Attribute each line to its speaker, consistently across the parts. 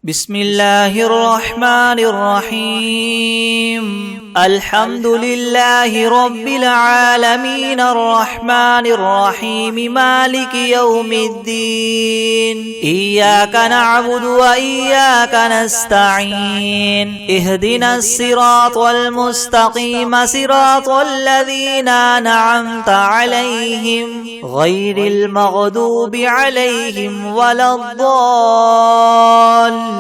Speaker 1: بسم الله الرحمن الرحيم. الحمد لله رب العالمين الرحمن الرحيم مالك يوم الدين. إياك نعبد وإياك نستعين. اهدنا الصراط المستقيم صراط الذين أنعمت عليهم غير المغضوب عليهم ولا الضالين.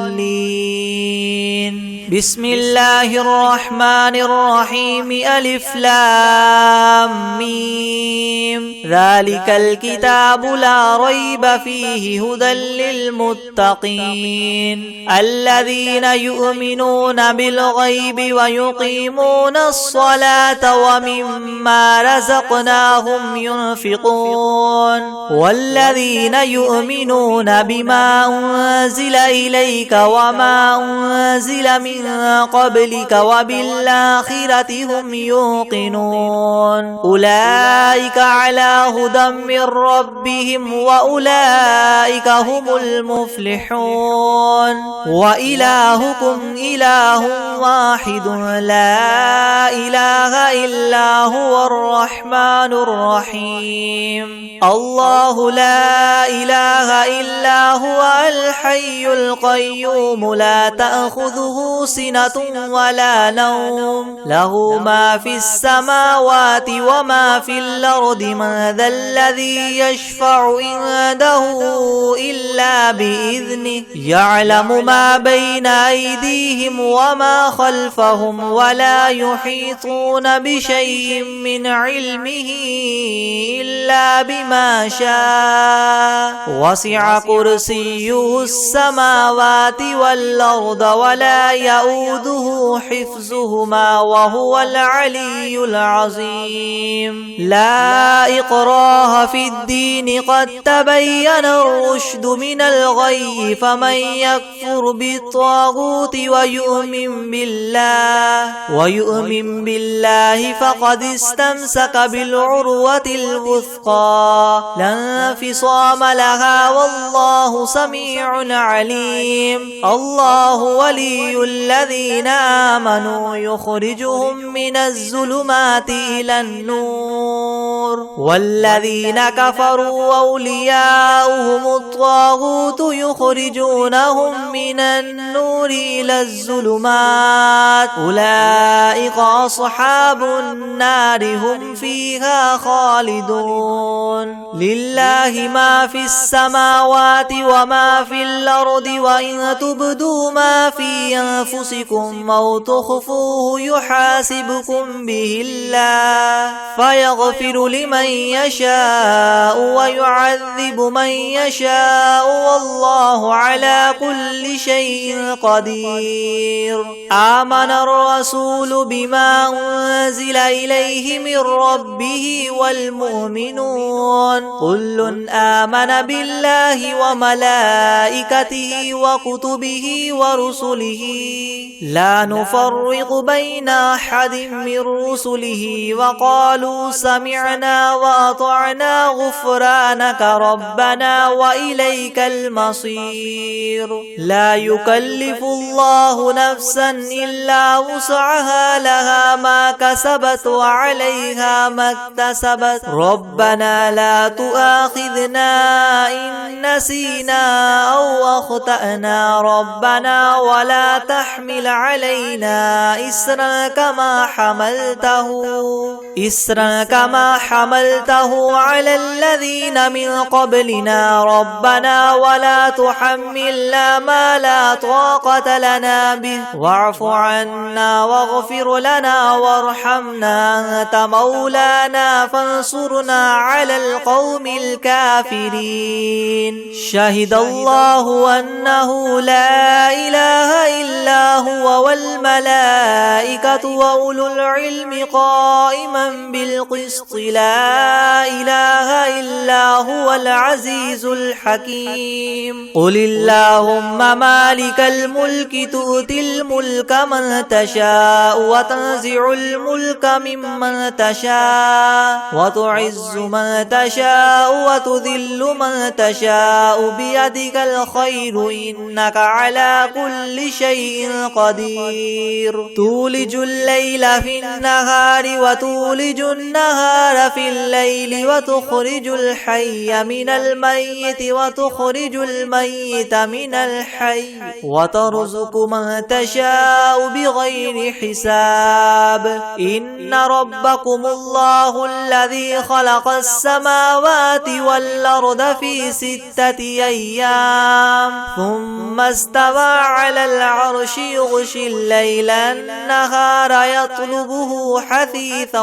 Speaker 1: بسم الله الرحمن الرحيم. ألف لام ميم. ذلك الكتاب لا ريب فيه هدى للمتقين الذين يؤمنون بالغيب ويقيمون الصلاة ومما رزقناهم ينفقون والذين يؤمنون بما أنزل إليك وما أنزل من قبلك وبالآخرة هم يوقنون أولئك على هدى من ربهم وأولئك هم المفلحون. وإلهكم إله واحد لا إله إلا هو الرحمن الرحيم. الله لا إله إلا هو الحي القيوم لا تأخذه سنة ولا نوم له ما في السماوات وما في الأرض. من ذا الذي يشفع عنده إلا بإذنه يعلم ما بين أيديهم وما خلفهم ولا يحيطون بشيء من علمه إلا بما شاء. وسع كرسيه السماوات والأرض ولا يؤوده حفظهما وهو العلي العظيم. لا إكراه في الدين قد تبين الرشد من الغي. فمن يكفر بالطاغوت ويؤمن بالله فقد استمسك بالعروة الوثقى لا انفصام لها والله سميع عليم. الله ولي الذين آمنوا يخرجهم من الظلمات إلى النور والذين كفروا أولياؤهم الطاغوت يخرجونهم من النور إلى الظلمات أولئك أصحاب النار هم فيها خالدون. لله ما في السماوات وما في الأرض وإن تبدوا ما في أنفسكم أو تخفوه يحاسبكم به الله فيغفر لمن يشاء ويعذب من يشاء والله على كل شيء قدير. آمن الرسول بما أنزل إليه من ربه والمؤمنون كل آمن بالله وملائكته وكتبه ورسله لا نفرق بين أحد من رسله وقالوا سمعنا وأطعنا غفرانك ربنا وإليك المصير. لا يكلف الله نفسا إلا وسعها لها ما كسبت وعليها ما اكتسبت ربنا لا تؤاخذنا إن نسينا أو أخطأنا ربنا ولا تحمل علينا إسرا كما حملته على الذين من قبلنا ربنا ولا تحملنا ما لا طاقة لنا به واعف عنا واغفر لنا وارحمنا أنت مولانا فانصرنا على القوم الكافرين. شهد الله أنه لا إله إلا هو هو والملائكة وأولو العلم قائما بالقسط لا إله إلا هو العزيز الحكيم قل اللهم مالك الملك تؤتي الملك من تشاء وتنزع الملك ممن تشاء وتعز من تشاء وتذل من تشاء بيدك الخير إنك على كل شيء قدير تولج الليل في النهار وتولج النهار في الليل وتخرج الحي من الميت وتخرج الميت من الحي وترزق من تشاء بغير حساب إن ربكم الله الذي خلق السماوات والأرض في 6 أيام ثم استوى على العرش يغشي الليل النهار يطلبه حثيثا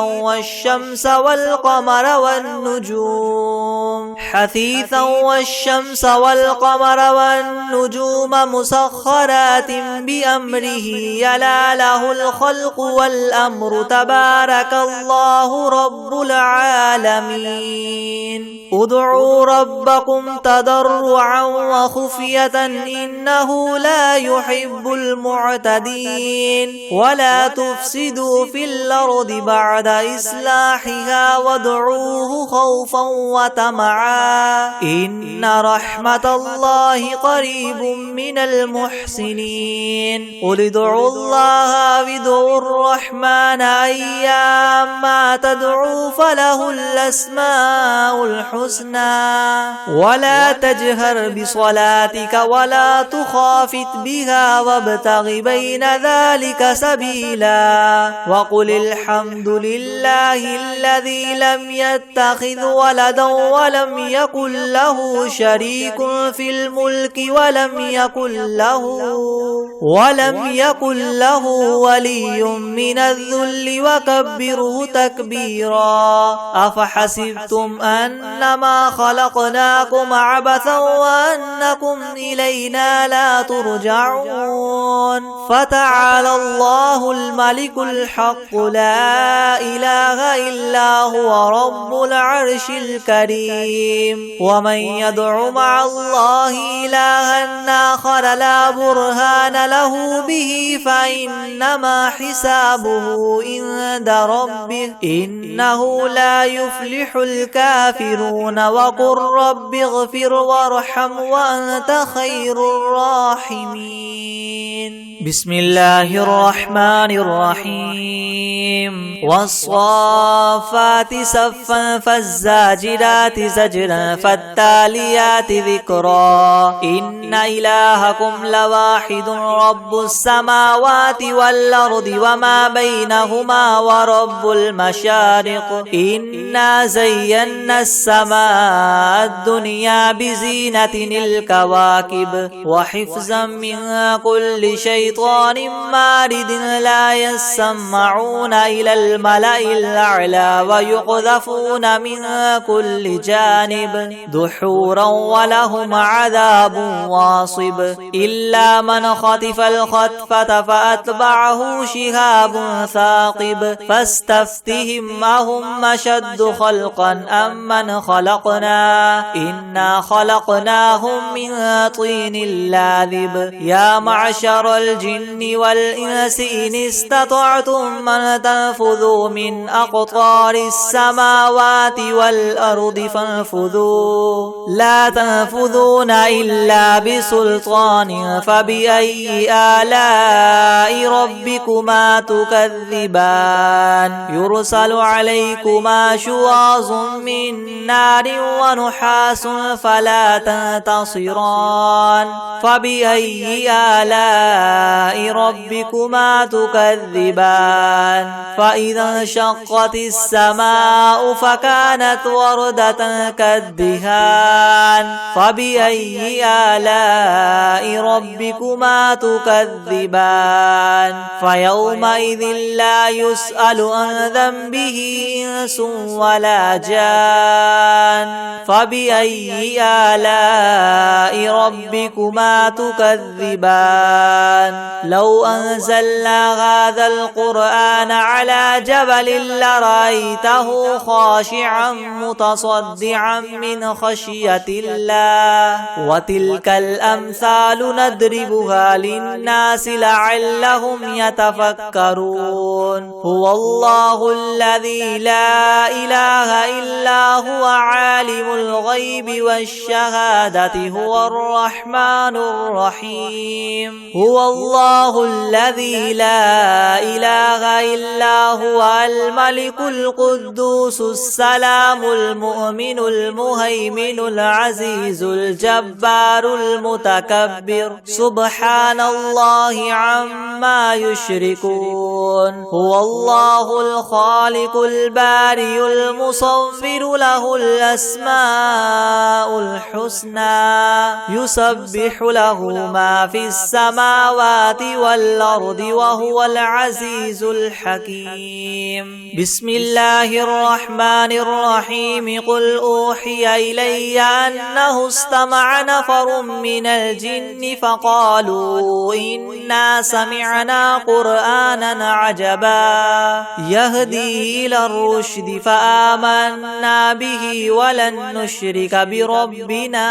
Speaker 1: والشمس والقمر والنجوم مسخرات بأمره يلا له الخلق والأمر تبارك الله رب العالمين ادعوا ربكم تضرعا وخفية إنه لا يحب المعتدين ولا تفسدوا في الأرض بعد إصلاحها وادعوه خوفا وطمعا إن رحمة الله قريب من المحسنين قل ادعوا الله وادعوا الرحمن أيما تدعوا فله الأسماء الحسنى ولا تجهر بصلاتك ولا تخافت بها وابتغ بين ذلك سبيلا وقل الحمد لله الذي لم يتخذ ولدا ولم يكن له شريك في الملك ولم يكن له ولي من الذل وكبره تكبيرا أفحسبتم أنما خلقناكم عبثا وأنكم إلينا لا ترجعون فتعالى الله الملك الحق لا إله إلا هو رب العرش الكريم ومن يدع مع الله إلها آخر لا برهان له به فإنما حسابه عند ربه إنه لا يفلح الكافرون وقل رب اغفر وارحم وأنت خير الراحمين بسم الله الرحمن الرحيم والصافات صفا فالزاجرات زجرا فالتاليات ذكرا إن إلهكم لواحد رب السماوات والأرض وما بينهما ورب المشارق إنا زينا السماء الدنيا بزينة الكواكب وحفظا من كل شيطان مارد لا يسمعون إلى الملأ الأعلى ويقذفون من كل جانب دحورا ولهم عذاب واصب إلا من خطف الخطفة فأتبعه شهاب ثاقب فاستفتهم أهم أشد خلقا أم من خلقنا إنا خلقناهم من طين لاذب يا معشر الجن والإنس إن استطعتم أن تنفذوا من أقطار السماوات والأرض فانفذوا لا تنفذون إلا بسلطان فبأي آلاء ربكما تكذبان يرسل عليكما شواظ من نار ونحاس فلا تنتصران فبأي آلاء ربكما تكذبان فإذا انشقت السماء فكانت وردة كالدهان فبأي آلاء ربكما تكذبان فيومئذ لا يسأل عن ذنبه إنس ولا جان فبأي آلاء ربكما تكذبان لو أنزلنا هذا القرآن على جبل لرأيته خاشعا متصدعا من خشية الله وتلك الأمثال نضربها للناس لعلهم يتفكرون هو الله الذي لا إله إلا هو عالم الغيب والشهادة هو الرحمن الرحيم هو الله الذي لا إله إلا هو الملك القدوس السلام المؤمن المهيمن العزيز الجبار المتكبر سبحان الله عما يشركون هو الله الخالق البارئ المصور له الأسماء الحسنى يسبح له ما في السماوات والأرض وهو العزيز الحكيم بسم الله الرحمن الرحيم قل أوحي إلي أنه استمع نفر من الجن فقالوا إنا سمعنا قرآنا عجبا يهدي إلى الرشد فآمنا به ولن نشرك بربنا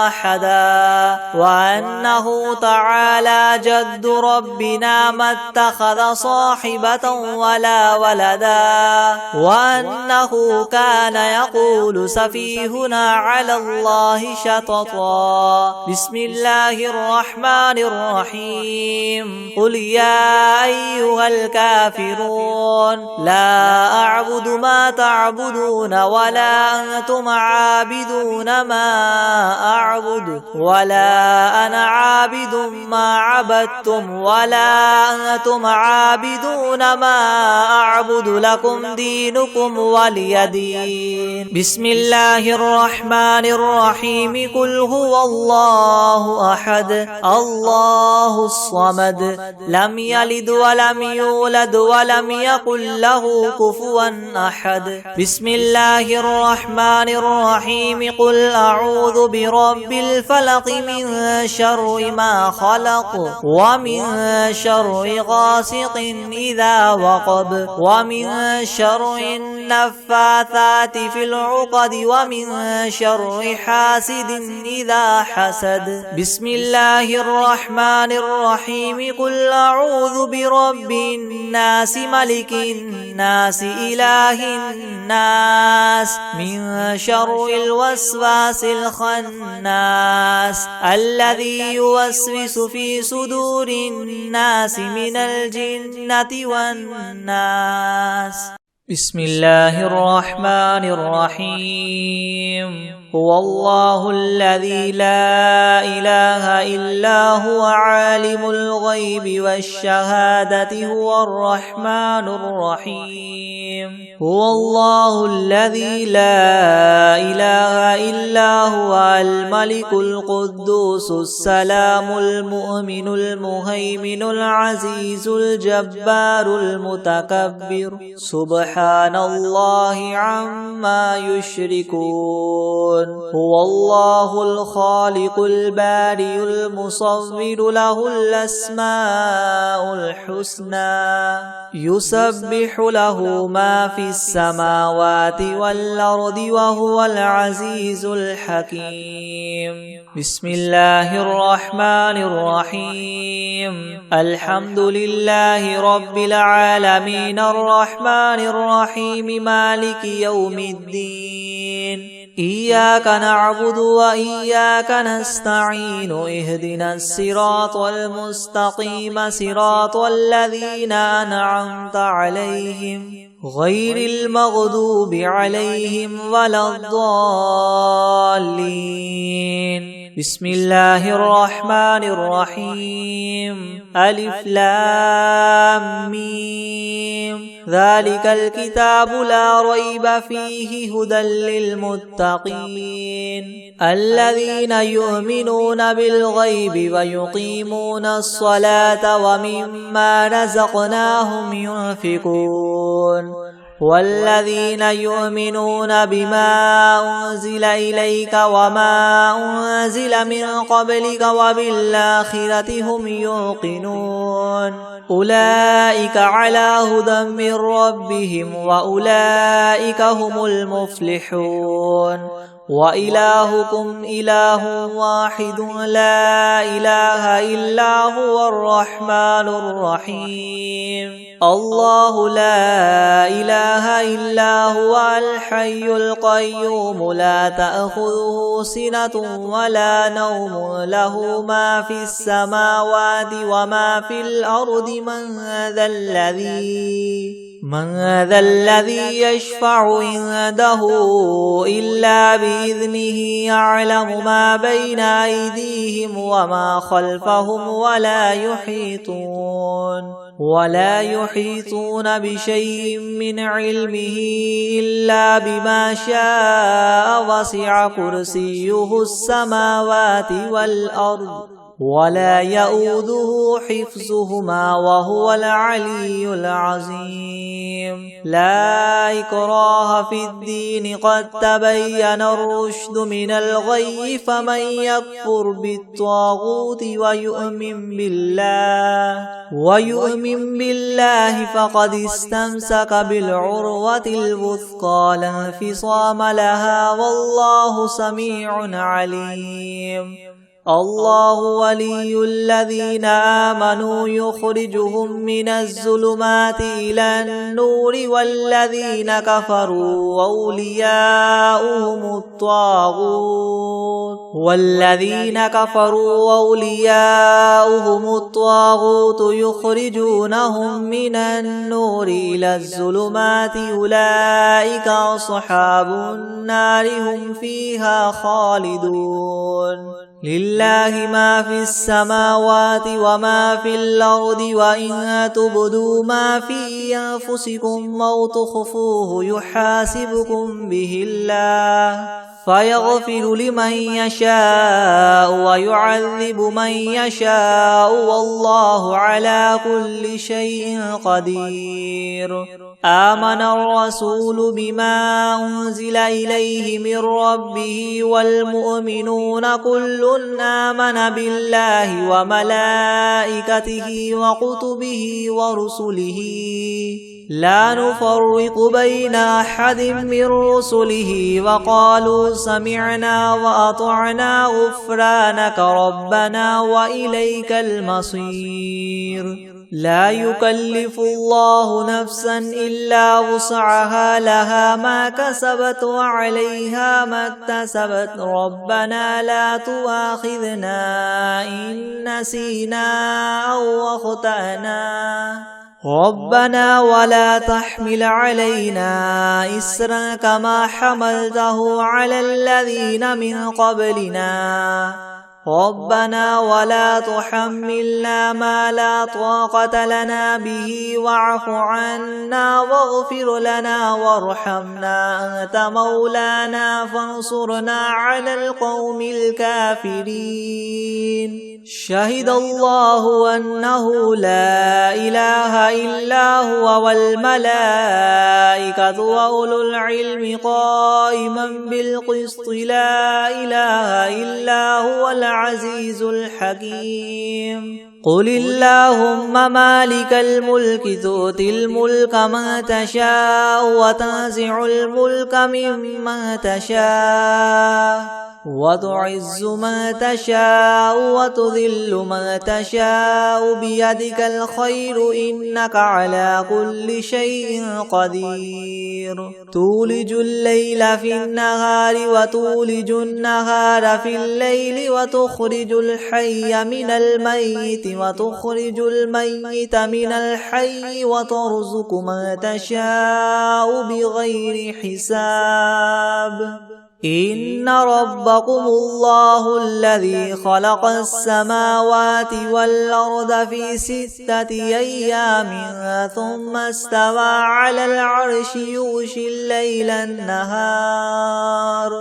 Speaker 1: أحدا وأنه تعالى جد ربنا ما اتخذ صاحبة ولا ولدا وأنه كان يقول سفيهنا على الله شططا بسم الله الرحمن الرحيم قل يا أيها الكافرون لا أعبد ما تعبدون ولا أنتم عابدون ما أعبد ولا أنا عابد ما عبدتم ولا أنتم عابدون ما أعبد لكم دينكم ولي دين بسم الله الرحمن الرحيم قل هو الله أحد الله الصمد لم يلد ولم يولد ولم يكن له كفوا أحد بسم الله الرحمن الرحيم قل أعوذ برب الفلق من شر ما خلق ومن شر غاسق إذا وقب ومن شر النفاثات في العقد ومن شر حاسد إذا حسد بسم الله الرحمن الرحيم قل أعوذ برب الناس ملك الناس إله الناس من شر الوسواس الخناس الذي يوسوس في صدور الناس من الجنة والناس بسم الله الرحمن الرحيم هو الله الذي لا إله إلا هو عالم الغيب والشهادة هو الرحمن الرحيم هو الله الذي لا إله إلا هو الملك القدوس السلام المؤمن المهيمن العزيز الجبار المتكبر سبحان الله عما يشركون هو الله الخالق البارئ المصور له الأسماء الحسنى يسبح له ما في السماوات والأرض وهو العزيز الحكيم بسم الله الرحمن الرحيم الحمد لله رب العالمين الرحمن الرحيم مالك يوم الدين إياك نعبد وإياك نستعين اهدنا الصراط المستقيم صراط الذين أنعمت عليهم غير المغضوب عليهم ولا الضالين بسم الله الرحمن الرحيم ألف لام ميم ذلك الكتاب لا ريب فيه هدى للمتقين الذين يؤمنون بالغيب ويقيمون الصلاة ومما رزقناهم ينفقون والذين يؤمنون بما أنزل إليك وما أنزل من قبلك وبالآخرة هم يوقنون أولئك على هدى من ربهم وأولئك هم المفلحون وإلهكم إله واحد لا إله إلا هو الرحمن الرحيم الله لا إله إلا هو الحي القيوم لا تأخذه سنة ولا نوم له ما في السماوات وما في الأرض من ذا الذي يشفع عنده إلا بإذنه يعلم ما بين أيديهم وما خلفهم ولا يحيطون بشيء من علمه إلا بما شاء وسع كرسيه السماوات والأرض ولا يؤوده حفظهما وهو العلي العظيم لا إكراه في الدين قد تبين الرشد من الغي فمن يكفر بالطاغوت ويؤمن بالله فقد استمسك بالعروة الوثقى لا انفصام لها والله سميع عليم الله ولي الذين آمنوا يخرجهم من الظلمات إلى النور والذين كفروا أولياؤهم الطاغوت يخرجونهم من النور إلى الظلمات أولئك أصحاب النار هم فيها خالدون لله ما في السماوات وما في الأرض وإن تبدوا ما في أنفسكم أو تخفوه يحاسبكم به الله فيغفر لمن يشاء ويعذب من يشاء والله على كل شيء قدير آمن الرسول بما أنزل إليه من ربه والمؤمنون كل آمن بالله وملائكته وكتبه ورسله لا نفرق بين أحد من رسله وقالوا سمعنا وأطعنا غفرانك ربنا وإليك المصير لا يكلف الله نفسا إلا وسعها لها ما كسبت وعليها ما اكتسبت ربنا لا تؤاخذنا إن نسينا أو أخطأنا ربنا ولا تحمل علينا إسرا كما حملته على الذين من قبلنا ربنا ولا تحملنا ما لا طاقة لنا به واعف عنا واغفر لنا وارحمنا أنت مولانا فانصرنا على القوم الكافرين شهد الله أنه لا إله إلا هو والملائكة وأولو العلم قائما بالقسط لا إله إلا هو العزيز الحكيم قل اللهم مالك الملك تؤتي الملك من تشاء وتنزع الملك ممن تشاء وتعز من تشاء وتذل من تشاء بيدك الخير إنك على كل شيء قدير تولج الليل في النهار وتولج النهار في الليل وتخرج الحي من الميت وتخرج الميت من الحي وترزق من تشاء بغير حساب إن ربكم الله الذي خلق السماوات والأرض في 6 أيام ثم استوى على العرش يغشي الليل النهار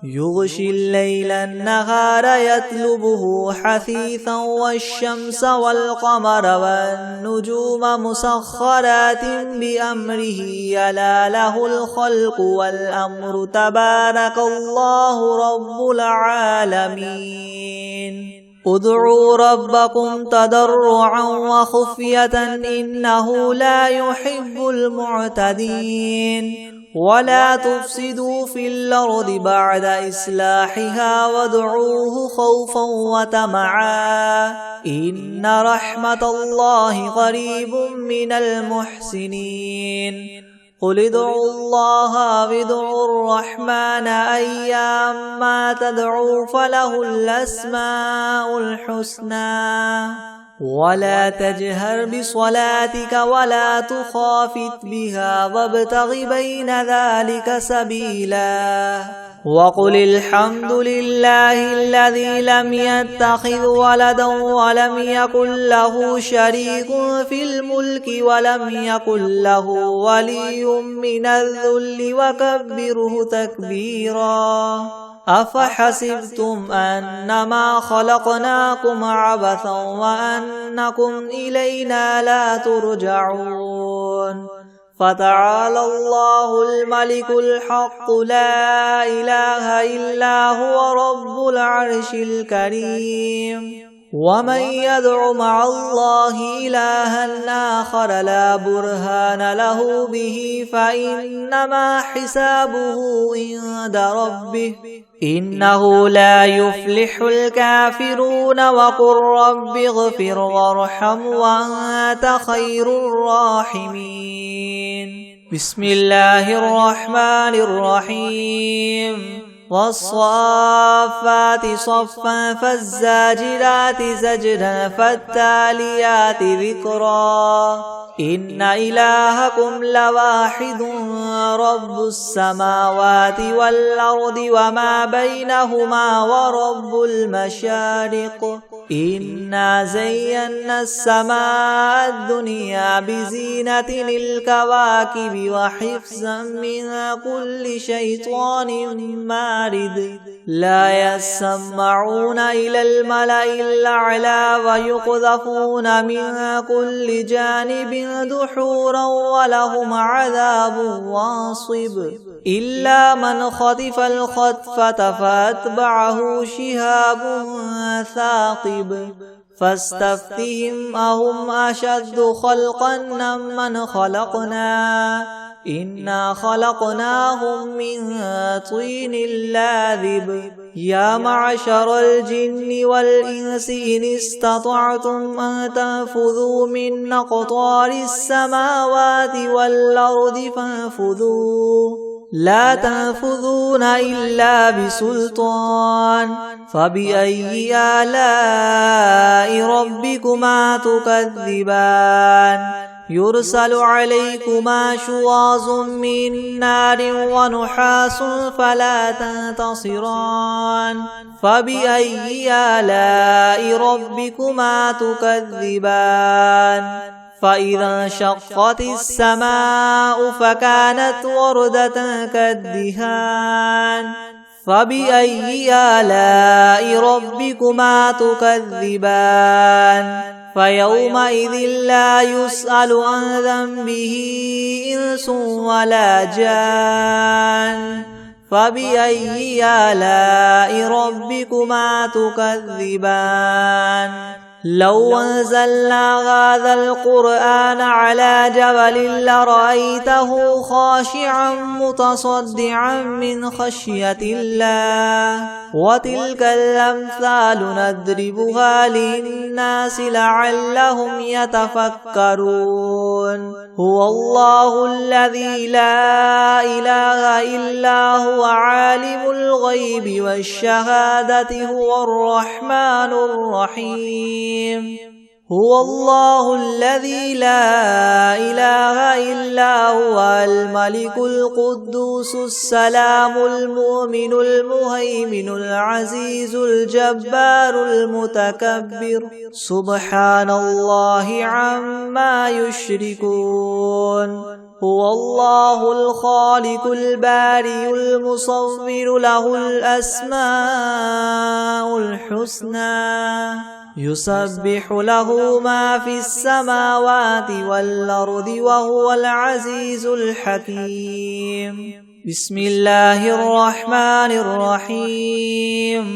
Speaker 1: يغشي الليل النهار يطلبه حثيثا والشمس والقمر والنجوم مسخرات بأمره ألا له الخلق والأمر تبارك الله رب العالمين ادعوا ربكم تضرعا وخفية إنه لا يحب المعتدين ولا تفسدوا في الأرض بعد إصلاحها وادعوه خوفا وطمعا إن رحمة الله قريب من المحسنين قل ادعوا الله وادعوا الرحمن أيما تدعوا فله الأسماء الحسنى ولا تجهر بصلاتك ولا تخافت بها وابتغ بين ذلك سبيلا وقل الحمد لله الذي لم يتخذ ولدا ولم يكن له شريك في الملك ولم يكن له ولي من الذل وكبره تكبيرا أفحسبتم أنما خلقناكم عبثا وأنكم إلينا لا ترجعون فتعالى الله الملك الحق لا إله إلا هو رب العرش الكريم ومن يدع مع الله إلها آخر لا برهان له به فإنما حسابه عند ربه إنه لا يفلح الكافرون وقل رب اغفر وارحم وأنت خير الراحمين بسم الله الرحمن الرحيم والصافات صفا فالزاجرات زجرا فالتاليات ذكرا إن إلهكم لواحد رب السماوات والأرض وما بينهما ورب المشارق إنا زينا السماء الدنيا بزينة الكواكب وحفظا من كل شيطان مارد لا يسمعون إلى الملأ الأعلى ويقذفون من كل جانب دحورا ولهم عذاب واصب إلا من خطف الخطفة فأتبعه شهاب ثاقب فاستفتهم أهم أشد خلقا أم من خلقنا إنا خلقناهم من طين لاذب يا معشر الجن والإنس إن استطعتم أن تنفذوا من أقطار السماوات والأرض فانفذوا لا تنفذون إلا بسلطان فبأي آلاء ربكما تكذبان يرسل عليكما شواظ من نار ونحاس فلا تنتصران فبأي آلاء ربكما تكذبان فإذا انشقت السماء فكانت وردة كالدهان فبأي آلاء ربكما تكذبان فيومئذ لا يسأل عن ذنبه إنس ولا جان فبأي آلاء ربكما تكذبان لو أنزلنا هذا القرآن على جبل لرأيته خاشعا متصدعا من خشية الله وتلك الأمثال نضربها للناس لعلهم يتفكرون هو الله الذي لا إله إلا هو عالم الغيب والشهادة هو الرحمن الرحيم هو الله الذي لا إله إلا هو الملك القدوس السلام المؤمن المهيمن العزيز الجبار المتكبر سبحان الله عما يشركون هو الله الخالق البارئ المصور له الأسماء الحسنى يسبح له ما في السماوات والأرض وهو العزيز الحكيم بسم الله الرحمن الرحيم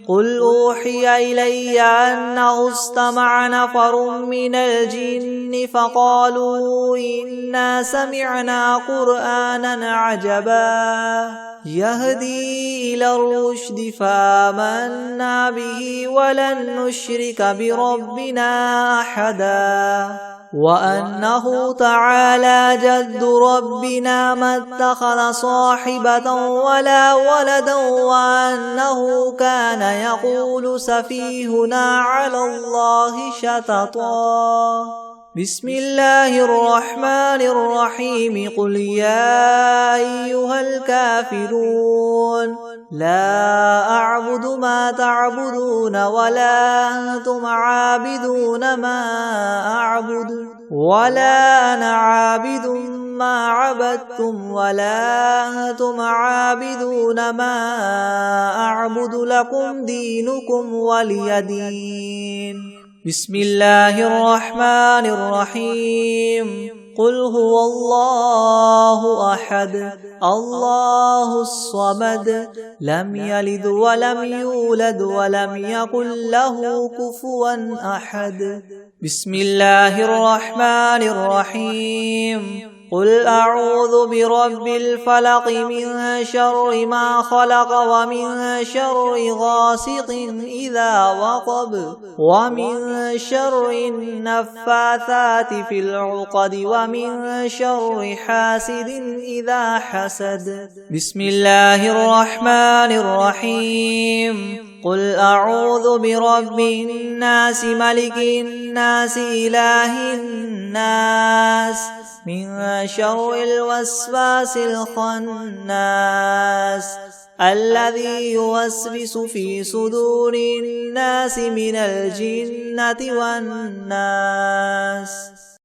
Speaker 1: قل أوحي إلي أنه استمع نفر من الجن فقالوا إنا سمعنا قرآنا عجبا يهدي إلى الرشد فآمنا به ولن نشرك بربنا أحدا وأنه تعالى جد ربنا ما اتخذ صاحبة ولا ولدا وأنه كان يقول سفيهنا على الله شططا بسم الله الرحمن الرحيم قل يا أيها الكافرون لا أعبد ما تعبدون ولا أنتم عابدون ما أعبد ولا أنا عابد ما عبدتم ولا أنتم عابدون ما أعبد لكم دينكم ولي دين بسم الله الرحمن الرحيم قل هو الله أحد الله الصمد لم يلد ولم يولد ولم يكن له كفوا أحد بسم الله الرحمن الرحيم قل أعوذ برب الفلق من شر ما خلق ومن شر غاسق إذا وقب ومن شر النفاثات في العقد ومن شر حاسد إذا حسد بسم الله الرحمن الرحيم قل أعوذ برب الناس ملك الناس إله الناس من شر الوسواس الخناس الذي يوسوس في صدور الناس من الجنة والناس